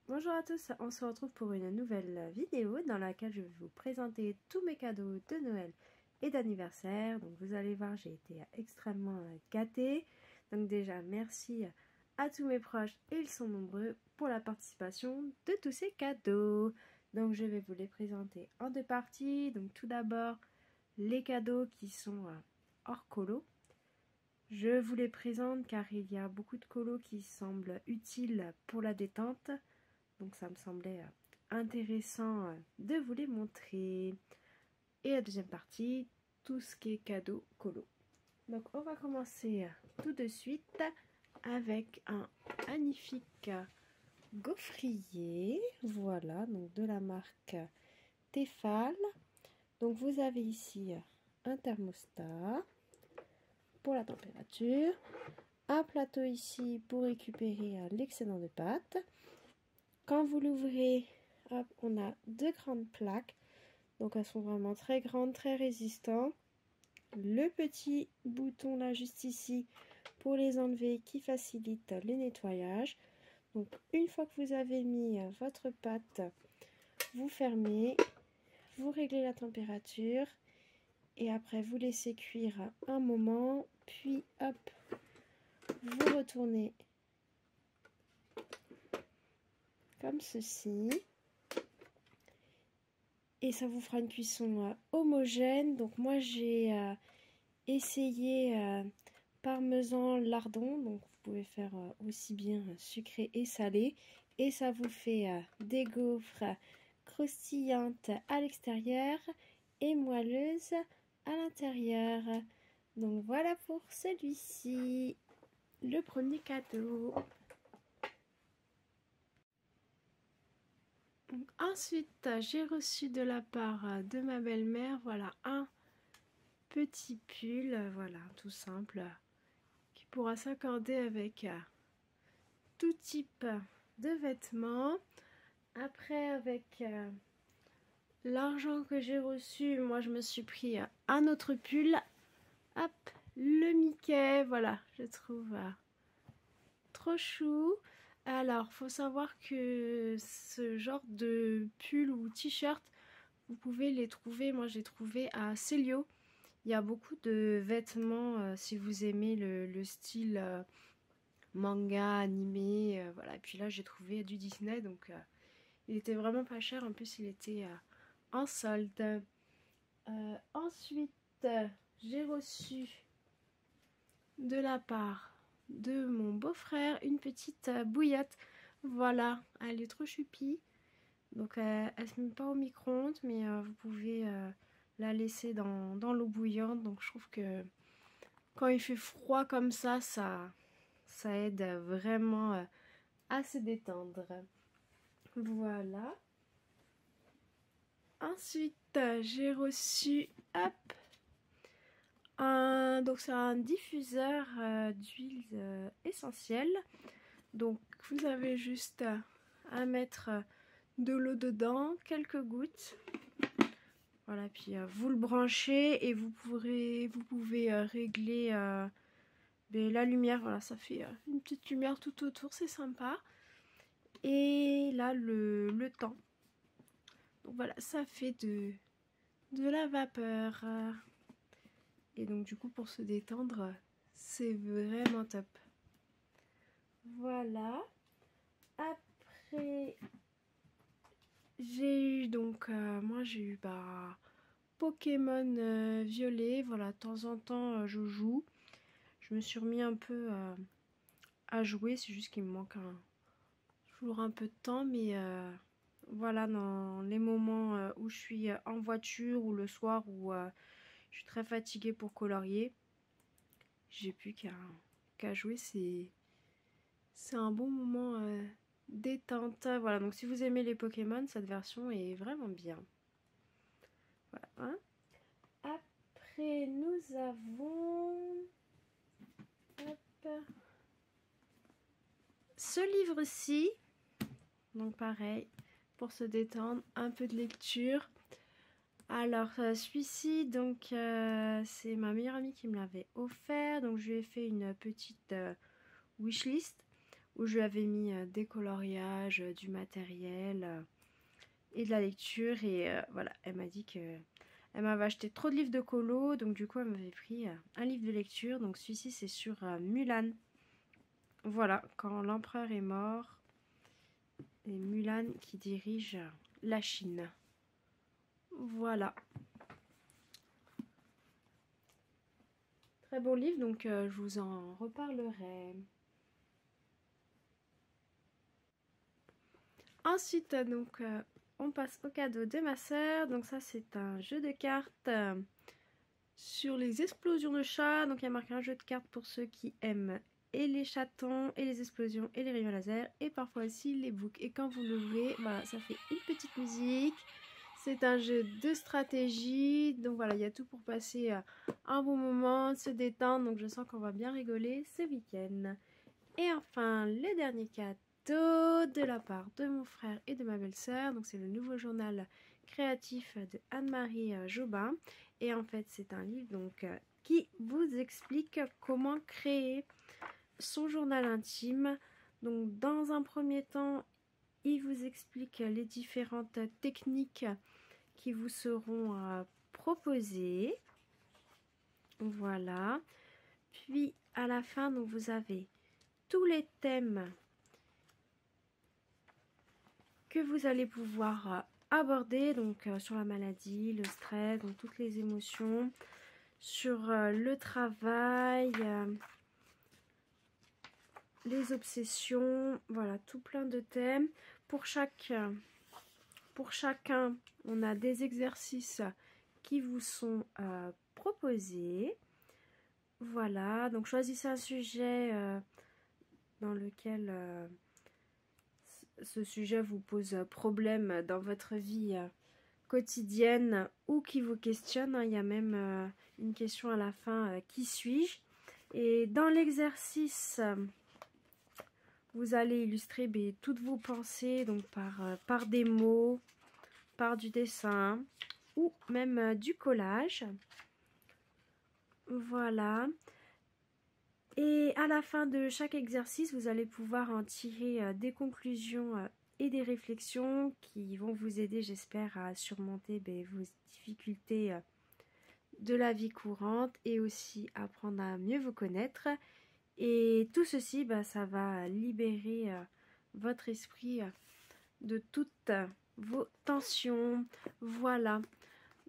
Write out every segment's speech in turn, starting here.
Bonjour à tous, on se retrouve pour une nouvelle vidéo dans laquelle je vais vous présenter tous mes cadeaux de Noël et d'anniversaire. Donc vous allez voir, j'ai été extrêmement gâtée. Donc déjà merci à tous mes proches, et ils sont nombreux, pour la participation de tous ces cadeaux. Donc je vais vous les présenter en deux parties. Donc tout d'abord les cadeaux qui sont hors colo. Je vous les présente car il y a beaucoup de colos qui semblent utiles pour la détente. Donc ça me semblait intéressant de vous les montrer. Et la deuxième partie, tout ce qui est cadeau colo. Donc on va commencer tout de suite avec un magnifique gaufrier. Voilà, donc de la marque Tefal. Donc vous avez ici un thermostat pour la température, un plateau ici pour récupérer l'excédent de pâte. Quand vous l'ouvrez, on a deux grandes plaques, donc elles sont vraiment très grandes, très résistantes. Le petit bouton là juste ici pour les enlever qui facilite le nettoyage. Donc une fois que vous avez mis votre pâte, vous fermez, vous réglez la température et après vous laissez cuire un moment, puis hop, vous retournez comme ceci et ça vous fera une cuisson homogène. Donc moi j'ai essayé parmesan lardon, donc vous pouvez faire aussi bien sucré et salé, et ça vous fait des gaufres croustillantes à l'extérieur et moelleuses à l'intérieur. Donc voilà pour celui-ci, le premier cadeau. Donc, ensuite, j'ai reçu de la part de ma belle-mère, voilà, un petit pull, voilà, tout simple, qui pourra s'accorder avec tout type de vêtements. Après, avec l'argent que j'ai reçu, moi je me suis pris un autre pull, hop, le Mickey, voilà, je trouve trop chou. Alors, faut savoir que ce genre de pull ou t-shirt, vous pouvez les trouver, moi j'ai trouvé à Célio. Il y a beaucoup de vêtements si vous aimez le style manga, animé, voilà. Et puis là j'ai trouvé du Disney, donc il était vraiment pas cher, en plus il était en solde. Ensuite, j'ai reçu de la part de mon beau-frère une petite bouillotte. Voilà, elle est trop choupie. Donc elle se met pas au micro-ondes, mais vous pouvez la laisser dans l'eau bouillante. Donc je trouve que quand il fait froid comme ça aide vraiment à se détendre. Voilà. Ensuite, j'ai reçu, hop, donc c'est un diffuseur d'huile essentielle. Donc vous avez juste à mettre de l'eau dedans, quelques gouttes. Voilà, puis vous le branchez et vous pouvez régler la lumière. Voilà, ça fait une petite lumière tout autour, c'est sympa. Et là, le temps. Donc voilà, ça fait de la vapeur. Et donc du coup, pour se détendre, c'est vraiment top. Voilà. Après, j'ai eu donc, moi j'ai eu Pokémon violet. Voilà, de temps en temps je joue. Je me suis remis un peu à jouer, c'est juste qu'il me manque toujours un peu de temps, mais voilà, dans les moments où je suis en voiture ou le soir où je suis très fatiguée pour colorier, j'ai plus qu'à jouer. C'est un bon moment détente. Voilà, donc si vous aimez les Pokémon, cette version est vraiment bien. Voilà. Hein. Après, nous avons ce livre-ci. Donc pareil, pour se détendre, un peu de lecture. Alors celui-ci, donc c'est ma meilleure amie qui me l'avait offert. Donc je lui ai fait une petite wishlist où je lui avais mis des coloriages, du matériel et de la lecture. Et voilà, elle m'a dit que elle m'avait acheté trop de livres de colo, donc du coup elle m'avait pris un livre de lecture. Donc celui-ci c'est sur Mulan. Voilà, quand l'empereur est mort, et Mulan qui dirige la Chine. Voilà. Très beau livre, donc je vous en reparlerai. Ensuite, donc, on passe au cadeau de ma soeur. Donc ça, c'est un jeu de cartes sur les explosions de chats. Donc il y a marqué un jeu de cartes pour ceux qui aiment et les chatons, et les explosions, et les rayons laser, et parfois aussi les boucs. Et quand vous l'ouvrez, voilà, ça fait une petite musique. C'est un jeu de stratégie. Donc voilà, il y a tout pour passer un bon moment, se détendre. Donc je sens qu'on va bien rigoler ce week-end. Et enfin, le dernier cadeau de la part de mon frère et de ma belle-sœur. Donc c'est le nouveau journal créatif de Anne-Marie Jobin. Et en fait, c'est un livre donc qui vous explique comment créer son journal intime. Donc dans un premier temps, il vous explique les différentes techniques qui vous seront proposées. Voilà. Puis à la fin, donc, vous avez tous les thèmes que vous allez pouvoir aborder, donc sur la maladie, le stress, donc toutes les émotions, sur le travail, les obsessions, voilà, tout plein de thèmes. Pour chacun, on a des exercices qui vous sont proposés. Voilà, donc choisissez un sujet dans lequel ce sujet vous pose problème dans votre vie quotidienne ou qui vous questionne. Il y a même une question à la fin, qui suis-je? Et dans l'exercice, vous allez illustrer toutes vos pensées, donc par des mots, par du dessin ou même du collage. Voilà. Et à la fin de chaque exercice, vous allez pouvoir en tirer des conclusions et des réflexions qui vont vous aider, j'espère, à surmonter vos difficultés de la vie courante et aussi apprendre à mieux vous connaître. Et tout ceci, ça va libérer votre esprit de toutes vos tensions. Voilà.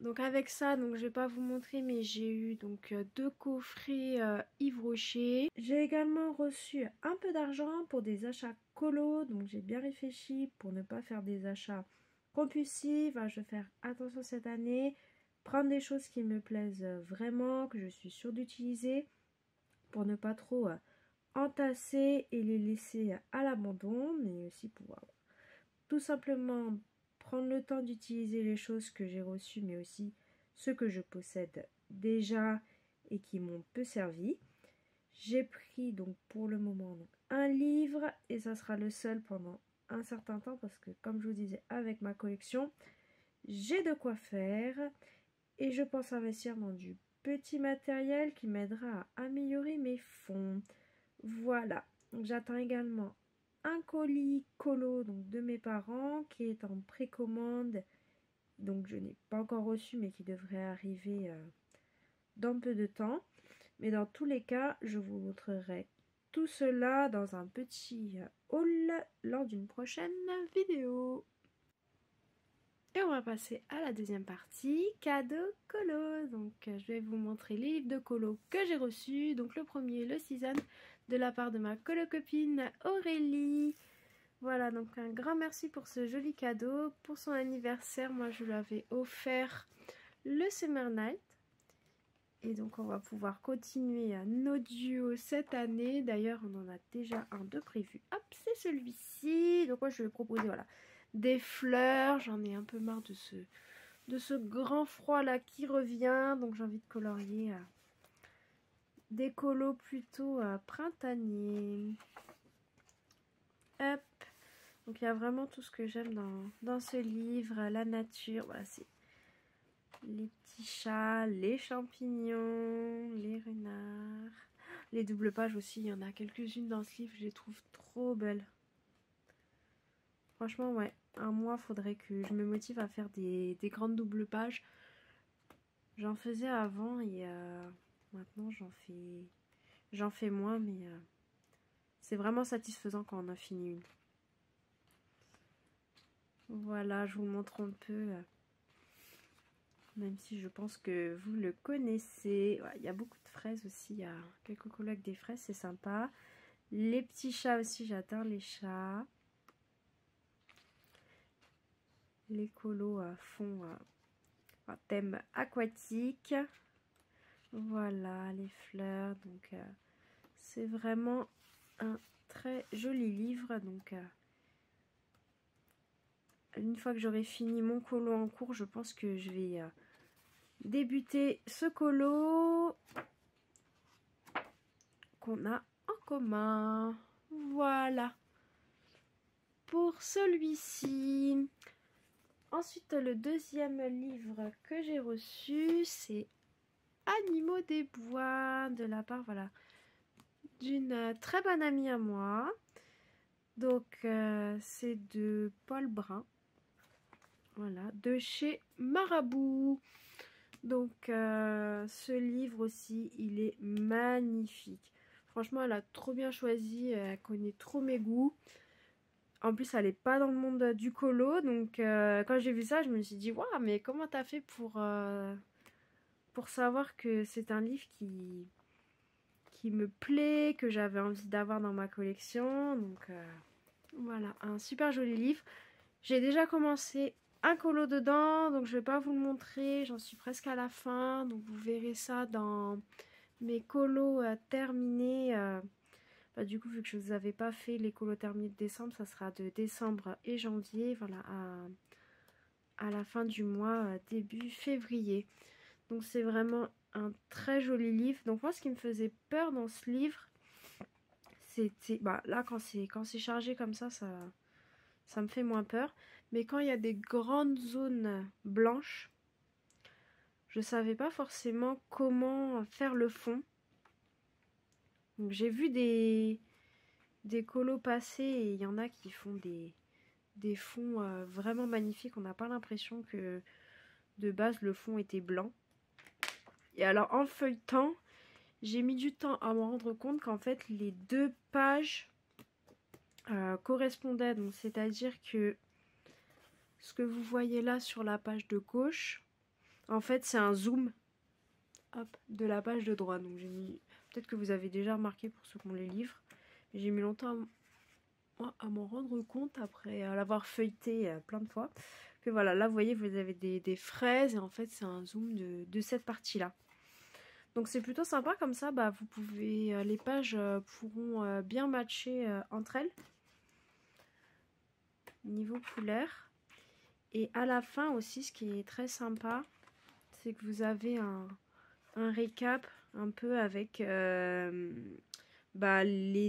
Donc avec ça, donc je vais pas vous montrer, mais j'ai eu donc 2 coffrets Yves Rocher. J'ai également reçu un peu d'argent pour des achats colo, donc j'ai bien réfléchi pour ne pas faire des achats compulsifs. Je vais faire attention cette année, prendre des choses qui me plaisent vraiment, que je suis sûre d'utiliser, pour ne pas trop entasser et les laisser à l'abandon, mais aussi pour tout simplement prendre le temps d'utiliser les choses que j'ai reçues, mais aussi ceux que je possède déjà et qui m'ont peu servi. J'ai pris donc pour le moment un livre et ça sera le seul pendant un certain temps parce que comme je vous disais, avec ma collection, j'ai de quoi faire et je pense investir dans du petit matériel qui m'aidera à améliorer mes fonds. Voilà, j'attends également un colis colo donc de mes parents qui est en précommande, donc je n'ai pas encore reçu mais qui devrait arriver dans peu de temps. Mais dans tous les cas, je vous montrerai tout cela dans un petit haul lors d'une prochaine vidéo. Et on va passer à la deuxième partie, cadeau colo. Donc je vais vous montrer les livres de colo que j'ai reçus. Donc le premier, le Season, de la part de ma colo-copine Aurélie. Voilà, donc un grand merci pour ce joli cadeau. Pour son anniversaire, moi je lui avais offert le Summer Night. Et donc on va pouvoir continuer nos duos cette année. D'ailleurs on en a déjà un de prévu. Hop, c'est celui-ci. Donc moi je vais proposer voilà, des fleurs. J'en ai un peu marre de ce grand froid là qui revient. Donc j'ai envie de colorier des colos plutôt printaniers. Hop. Donc il y a vraiment tout ce que j'aime dans ce livre. La nature, voilà, c'est les petits chats, les champignons, les renards. Les doubles pages aussi, il y en a quelques-unes dans ce livre, je les trouve trop belles. Franchement, ouais, un mois, faudrait que je me motive à faire des grandes doubles pages. J'en faisais avant et maintenant j'en fais moins, mais c'est vraiment satisfaisant quand on a fini une. Voilà, je vous montre un peu, même si je pense que vous le connaissez. Ouais, il y a beaucoup de fraises aussi, il y a quelques colos avec des fraises, c'est sympa. Les petits chats aussi, j'adore les chats. Les colos font un thème aquatique. Voilà, les fleurs, donc c'est vraiment un très joli livre. Donc une fois que j'aurai fini mon colo en cours, je pense que je vais débuter ce colo qu'on a en commun. Voilà pour celui-ci. Ensuite, le deuxième livre que j'ai reçu, c'est Animaux des bois, de la part, voilà, d'une très bonne amie à moi. Donc c'est de Paul Brun, voilà, de chez Marabout. Donc ce livre aussi, il est magnifique. Franchement, elle a trop bien choisi, elle connaît trop mes goûts. En plus, elle n'est pas dans le monde du colo, donc quand j'ai vu ça, je me suis dit, waouh, mais comment t'as fait pour savoir que c'est un livre qui me plaît, que j'avais envie d'avoir dans ma collection. Donc voilà, un super joli livre. J'ai déjà commencé un colo dedans, donc je vais pas vous le montrer, j'en suis presque à la fin, donc vous verrez ça dans mes colos terminés. Du coup, vu que je ne vous avais pas fait les colos terminés de décembre, ça sera de décembre et janvier, voilà, à la fin du mois, début février. Donc c'est vraiment un très joli livre. Donc moi, ce qui me faisait peur dans ce livre, c'était, là quand c'est chargé comme ça me fait moins peur. Mais quand il y a des grandes zones blanches, je savais pas forcément comment faire le fond. Donc j'ai vu des colos passer et il y en a qui font des fonds vraiment magnifiques. On n'a pas l'impression que de base le fond était blanc. Et alors en feuilletant, j'ai mis du temps à me rendre compte qu'en fait les deux pages correspondaient. Donc c'est-à-dire que ce que vous voyez là sur la page de gauche, en fait c'est un zoom, hop, de la page de droite. Donc j'ai mis, peut-être que vous avez déjà remarqué pour ceux qui ont les livres, j'ai mis longtemps à m'en rendre compte après l'avoir feuilleté plein de fois. Que voilà, là vous voyez, vous avez des fraises et en fait c'est un zoom de cette partie là. Donc c'est plutôt sympa comme ça, vous pouvez, les pages pourront bien matcher entre elles niveau couleur. Et à la fin aussi, ce qui est très sympa, c'est que vous avez un récap un peu avec les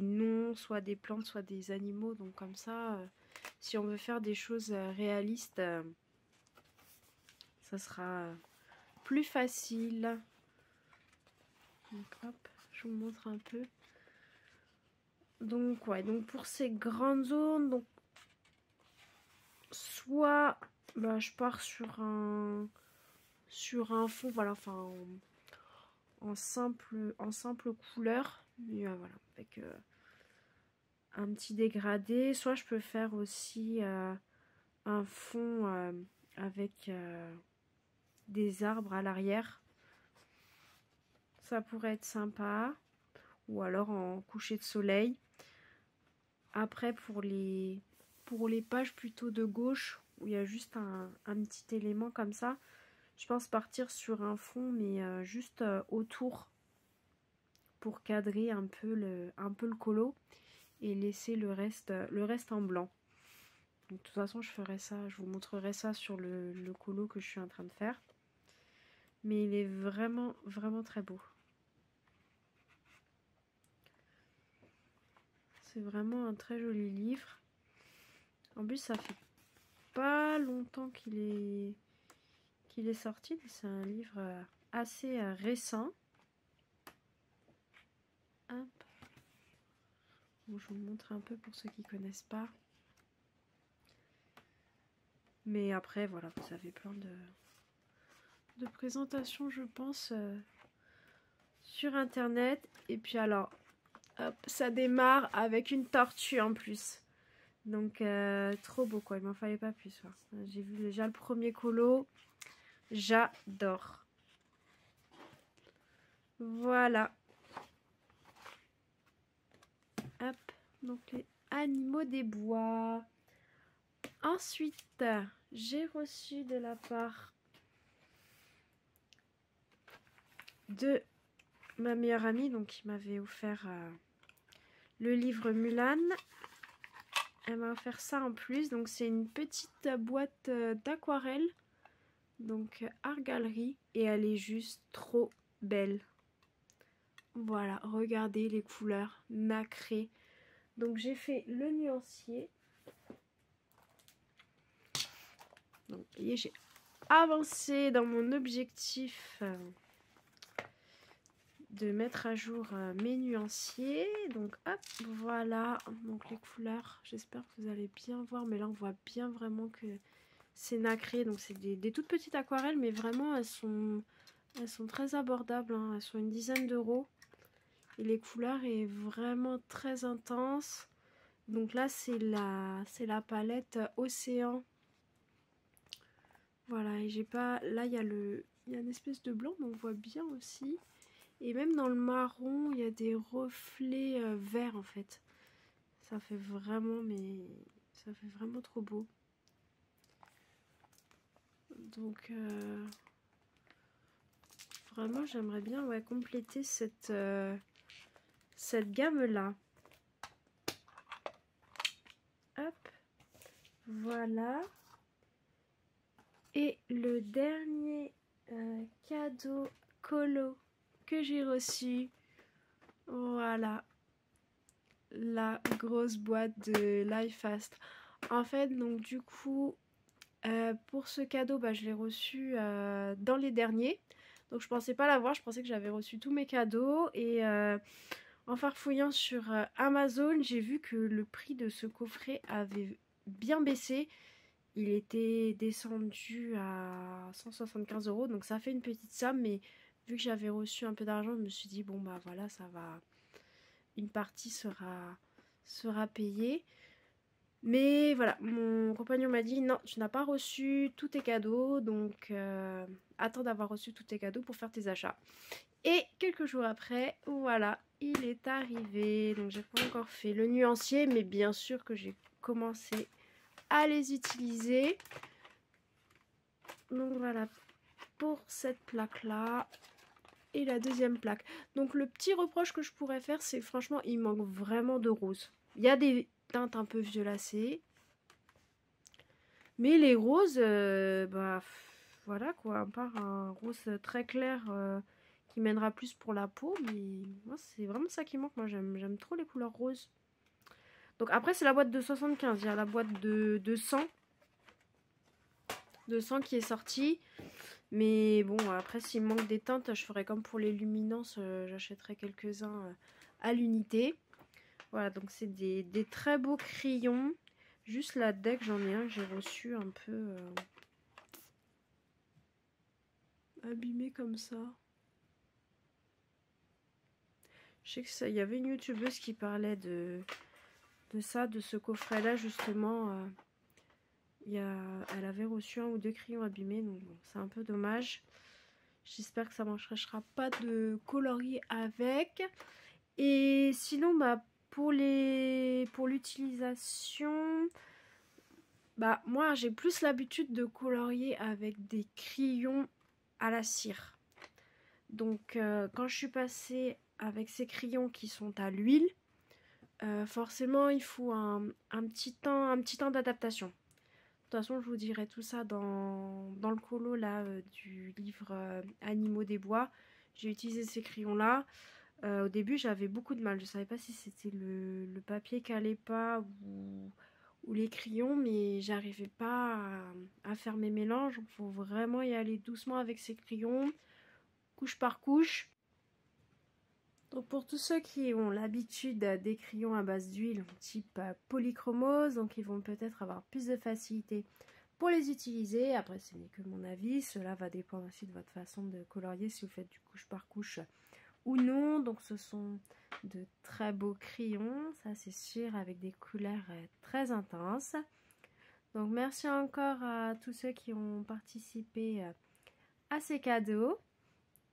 noms, soit des plantes, soit des animaux. Donc comme ça, si on veut faire des choses réalistes, ça sera plus facile. Donc hop, je vous montre un peu. Donc ouais, donc pour ces grandes zones, donc soit je pars sur un fond, voilà, enfin en simple couleur, mais voilà, avec un petit dégradé. Soit je peux faire aussi un fond avec des arbres à l'arrière. Ça pourrait être sympa. Ou alors en coucher de soleil. Après, pour les pages plutôt de gauche, où il y a juste un petit élément comme ça, je pense partir sur un fond, mais juste autour, pour cadrer un peu le colo et laisser le reste en blanc. Donc, de toute façon, je ferai ça, je vous montrerai ça sur le colo que je suis en train de faire. Mais il est vraiment, vraiment très beau. C'est vraiment un très joli livre. En plus, ça fait pas longtemps qu'il est sorti. C'est un livre assez récent. Hop. Hop. Bon, je vous montre un peu pour ceux qui ne connaissent pas. Mais après, voilà, vous avez plein de présentations, je pense, sur Internet. Et puis alors, hop, ça démarre avec une tortue en plus. Donc, trop beau, quoi. Il m'en fallait pas plus. Hein. J'ai vu déjà le premier colo. J'adore. Voilà. Hop, donc les animaux des bois. Ensuite, j'ai reçu de la part de ma meilleure amie, donc qui m'avait offert le livre Mulan. Elle m'a offert ça en plus, donc c'est une petite boîte d'aquarelle, donc Art Gallery, et elle est juste trop belle. Voilà, regardez les couleurs nacrées. Donc j'ai fait le nuancier. Donc vous voyez, j'ai avancé dans mon objectif de mettre à jour mes nuanciers. Donc hop, voilà, donc les couleurs, j'espère que vous allez bien voir, mais là on voit bien vraiment que c'est nacré. Donc c'est des toutes petites aquarelles, mais vraiment elles sont très abordables, hein. Elles sont une dizaine d'euros et les couleurs est vraiment très intense. Donc là c'est la palette Océan. Voilà, et j'ai pas, là il y a une espèce de blanc, mais on voit bien aussi. Et même dans le marron, il y a des reflets verts en fait. Ça fait vraiment, ça fait vraiment trop beau. Donc, vraiment, j'aimerais bien compléter cette gamme-là. Hop, voilà. Et le dernier cadeau colo que j'ai reçu, voilà, la grosse boîte de Life Fast. En fait, donc du coup, pour ce cadeau, je l'ai reçu dans les derniers. Donc je pensais pas l'avoir, je pensais que j'avais reçu tous mes cadeaux. Et en farfouillant sur Amazon, j'ai vu que le prix de ce coffret avait bien baissé. Il était descendu à 175 €, donc ça fait une petite somme. Mais vu que j'avais reçu un peu d'argent, je me suis dit, bon bah voilà, ça va, une partie sera payée. Mais voilà, mon compagnon m'a dit, non, tu n'as pas reçu tous tes cadeaux, donc attends d'avoir reçu tous tes cadeaux pour faire tes achats. Et quelques jours après, voilà, il est arrivé. Donc j'ai pas encore fait le nuancier, mais bien sûr que j'ai commencé à les utiliser. Donc voilà, pour cette plaque-là. Et la deuxième plaque. Donc le petit reproche que je pourrais faire, c'est franchement, il manque vraiment de rose. Il y a des teintes un peu violacées. Mais les roses, voilà quoi, à part un rose très clair qui mènera plus pour la peau. Mais moi, c'est vraiment ça qui manque. Moi, j'aime trop les couleurs roses. Donc après, c'est la boîte de 75. Il y a la boîte de 100. De 100 qui est sortie. Mais bon, après, s'il manque des teintes, je ferai comme pour les luminances. J'achèterai quelques-uns à l'unité. Voilà, donc c'est des très beaux crayons. Juste là, dès que j'en ai un que j'ai reçu un peu abîmé comme ça. Je sais que ça, il y avait une youtubeuse qui parlait de ça, de ce coffret-là justement. Elle avait reçu 1 ou 2 crayons abîmés, donc bon, c'est un peu dommage. J'espère que ça m'empêchera pas de colorier avec. Et sinon, pour l'utilisation, moi j'ai plus l'habitude de colorier avec des crayons à la cire. Donc quand je suis passée avec ces crayons qui sont à l'huile, forcément il faut un petit temps d'adaptation. De toute façon, je vous dirai tout ça dans le colo là, du livre Animaux des bois. J'ai utilisé ces crayons-là. Au début, j'avais beaucoup de mal. Je ne savais pas si c'était le papier qui n'allait pas ou les crayons, mais j'arrivais pas à faire mes mélanges. Il faut vraiment y aller doucement avec ces crayons, couche par couche. Donc pour tous ceux qui ont l'habitude des crayons à base d'huile type polychromose, donc ils vont peut-être avoir plus de facilité pour les utiliser. Après, ce n'est que mon avis, cela va dépendre aussi de votre façon de colorier, si vous faites du couche par couche ou non. Donc ce sont de très beaux crayons, ça c'est sûr, avec des couleurs très intenses. Donc merci encore à tous ceux qui ont participé à ces cadeaux.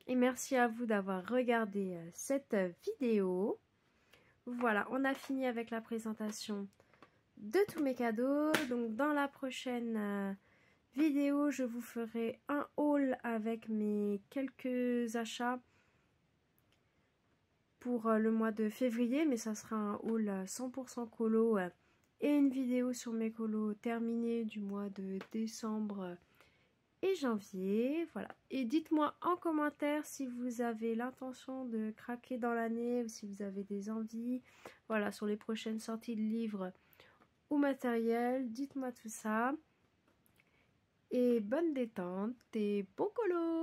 Et merci à vous d'avoir regardé cette vidéo. Voilà, on a fini avec la présentation de tous mes cadeaux. Donc dans la prochaine vidéo, je vous ferai un haul avec mes quelques achats pour le mois de février. Mais ça sera un haul 100% colo et une vidéo sur mes colos terminés du mois de décembre et janvier. Voilà, et dites-moi en commentaire si vous avez l'intention de craquer dans l'année ou si vous avez des envies, voilà, sur les prochaines sorties de livres ou matériel. Dites-moi tout ça et bonne détente et bon colo.